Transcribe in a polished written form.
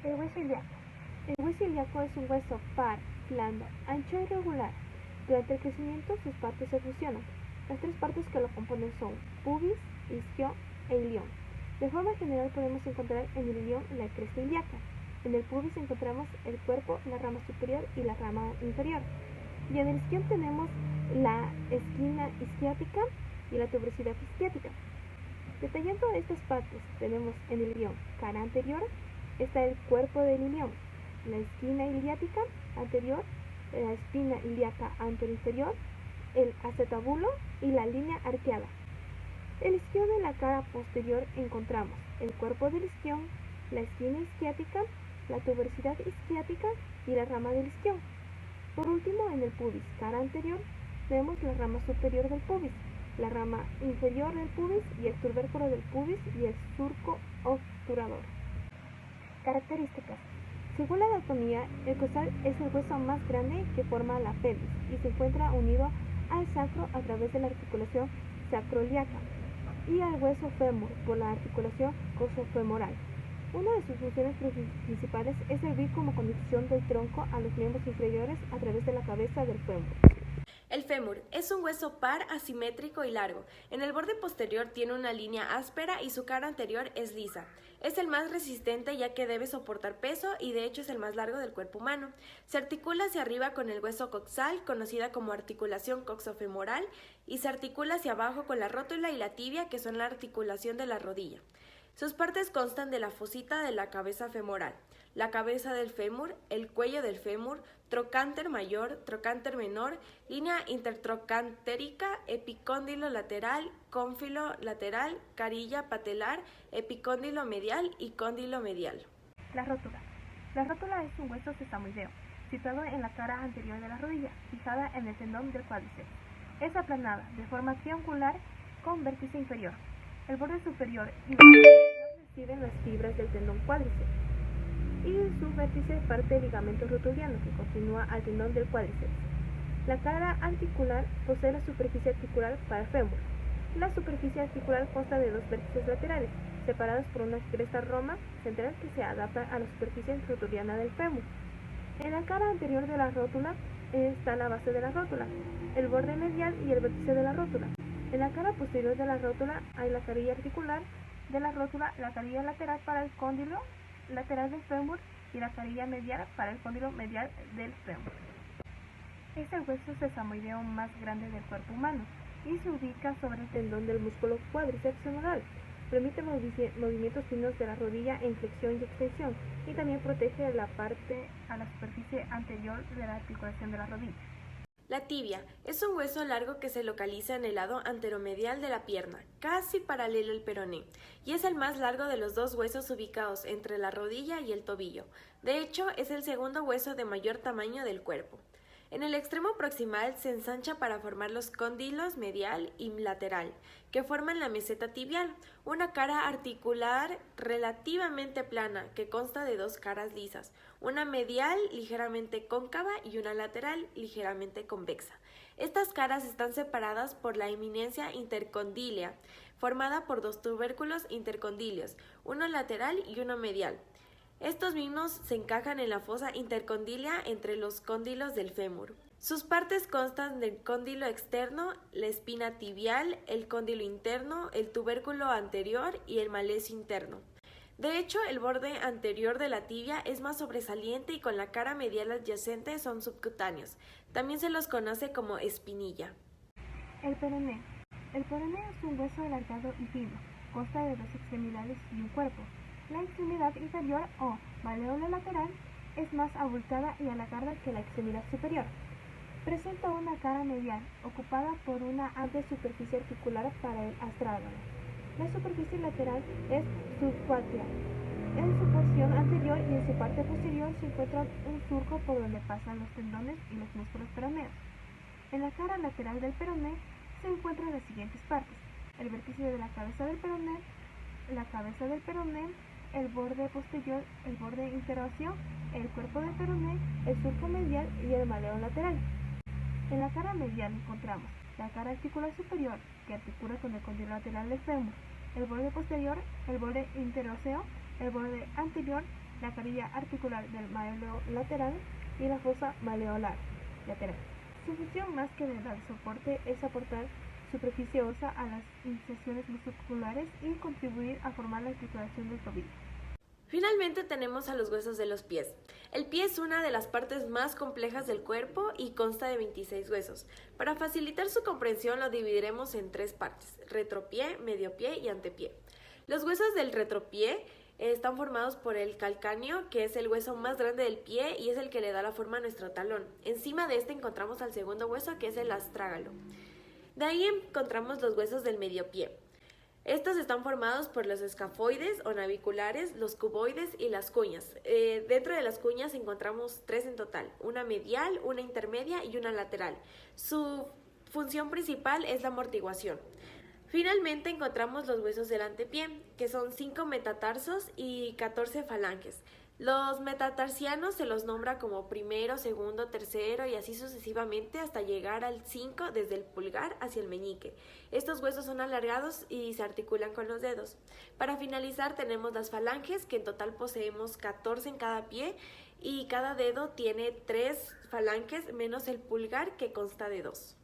El hueso ilíaco. El hueso ilíaco es un hueso par, plano, ancho y regular. Durante el crecimiento sus partes se fusionan. Las tres partes que lo componen son pubis, isquio e ilión. De forma general podemos encontrar en el ilión la cresta ilíaca. En el pubis encontramos el cuerpo, la rama superior y la rama inferior. Y en el isquion tenemos la esquina isquiática y la tuberosidad isquiática. Detallando estas partes, tenemos en el ilión cara anterior, está el cuerpo del ilión, la esquina iliática anterior, la espina ilíaca anteroinferior, el acetábulo y la línea arqueada. El isquion de la cara posterior encontramos el cuerpo del isquion, la esquina isquiática, la tuberosidad isquiática y la rama del isquion. Por último, en el pubis, cara anterior, vemos la rama superior del pubis, la rama inferior del pubis y el tubérculo del pubis y el surco obturador. Características. Según la anatomía, el costal es el hueso más grande que forma la pelvis y se encuentra unido al sacro a través de la articulación sacroiliaca y al hueso fémur por la articulación coxofemoral. Una de sus funciones principales es servir como conexión del tronco a los miembros inferiores a través de la cabeza del fémur. El fémur es un hueso par, asimétrico y largo. En el borde posterior tiene una línea áspera y su cara anterior es lisa. Es el más resistente ya que debe soportar peso y de hecho es el más largo del cuerpo humano. Se articula hacia arriba con el hueso coxal, conocida como articulación coxofemoral, y se articula hacia abajo con la rótula y la tibia, que son la articulación de la rodilla. Sus partes constan de la fosita de la cabeza femoral, la cabeza del fémur, el cuello del fémur, trocánter mayor, trocánter menor, línea intertrocantérica, epicóndilo lateral, cónfilo lateral, carilla patelar, epicóndilo medial y cóndilo medial. La rótula. La rótula es un hueso sesamoideo, situado en la cara anterior de la rodilla, fijada en el tendón del cuádriceps. Es aplanada, de forma triangular, con vértice inferior. El borde superior y la reciben las fibras del tendón cuádriceps y en su vértice parte el ligamento rotuliano que continúa al tendón del cuádriceps. La cara articular posee la superficie articular para el fémur. La superficie articular consta de dos vértices laterales, separados por una cresta roma central que se adapta a la superficie rotuliana del fémur. En la cara anterior de la rótula está la base de la rótula, el borde medial y el vértice de la rótula. En la cara posterior de la rótula hay la carilla articular de la rótula, la carilla lateral para el cóndilo lateral del fémur y la carilla medial para el cóndilo medial del fémur. Es el hueso sesamoideo más grande del cuerpo humano y se ubica sobre el tendón del músculo cuádriceps femoral. Permite movimientos finos de la rodilla en flexión y extensión y también protege la parte a la superficie anterior de la articulación de la rodilla. La tibia es un hueso largo que se localiza en el lado anteromedial de la pierna, casi paralelo al peroné, y es el más largo de los dos huesos ubicados entre la rodilla y el tobillo. De hecho, es el segundo hueso de mayor tamaño del cuerpo. En el extremo proximal se ensancha para formar los cóndilos medial y lateral, que forman la meseta tibial, una cara articular relativamente plana que consta de dos caras lisas, una medial ligeramente cóncava y una lateral ligeramente convexa. Estas caras están separadas por la eminencia intercondílea, formada por dos tubérculos intercondíleos, uno lateral y uno medial. Estos mismos se encajan en la fosa intercondílea entre los cóndilos del fémur. Sus partes constan del cóndilo externo, la espina tibial, el cóndilo interno, el tubérculo anterior y el malecio interno. De hecho, el borde anterior de la tibia es más sobresaliente y con la cara medial adyacente son subcutáneos. También se los conoce como espinilla. El peroné. El peroné es un hueso alargado y fino. Consta de dos extremidades y un cuerpo. La extremidad inferior o maléolo lateral es más abultada y alargada que la extremidad superior. Presenta una cara medial ocupada por una amplia superficie articular para el astrágalo. La superficie lateral es subcuátea. En su porción anterior y en su parte posterior se encuentra un surco por donde pasan los tendones y los músculos peroneos. En la cara lateral del peroné se encuentran las siguientes partes: el vértice de la cabeza del peroné, la cabeza del peroné, el borde posterior, el borde interóseo, el cuerpo del peroné, el surco medial y el maléolo lateral. En la cara medial encontramos la cara articular superior, que articula con el cóndilo lateral del fémur, el borde posterior, el borde interóseo, el borde anterior, la carilla articular del maleo lateral y la fosa maleolar lateral. Su función, más que de dar soporte, es aportar superficie ósea a las inserciones musculares y contribuir a formar la articulación del tobillo. Finalmente tenemos a los huesos de los pies. El pie es una de las partes más complejas del cuerpo y consta de 26 huesos. Para facilitar su comprensión lo dividiremos en 3 partes: retropié, mediopié y antepié. Los huesos del retropié están formados por el calcáneo, que es el hueso más grande del pie y es el que le da la forma a nuestro talón. Encima de este encontramos al segundo hueso, que es el astrágalo. De ahí encontramos los huesos del mediopié. Estos están formados por los escafoides o naviculares, los cuboides y las cuñas. Dentro de las cuñas encontramos 3 en total: una medial, una intermedia y una lateral. Su función principal es la amortiguación. Finalmente encontramos los huesos del antepié, que son 5 metatarsos y 14 falanges. Los metatarsianos se los nombra como primero, segundo, tercero y así sucesivamente hasta llegar al 5 desde el pulgar hacia el meñique. Estos huesos son alargados y se articulan con los dedos. Para finalizar tenemos las falanges, que en total poseemos 14 en cada pie y cada dedo tiene 3 falanges menos el pulgar, que consta de 2.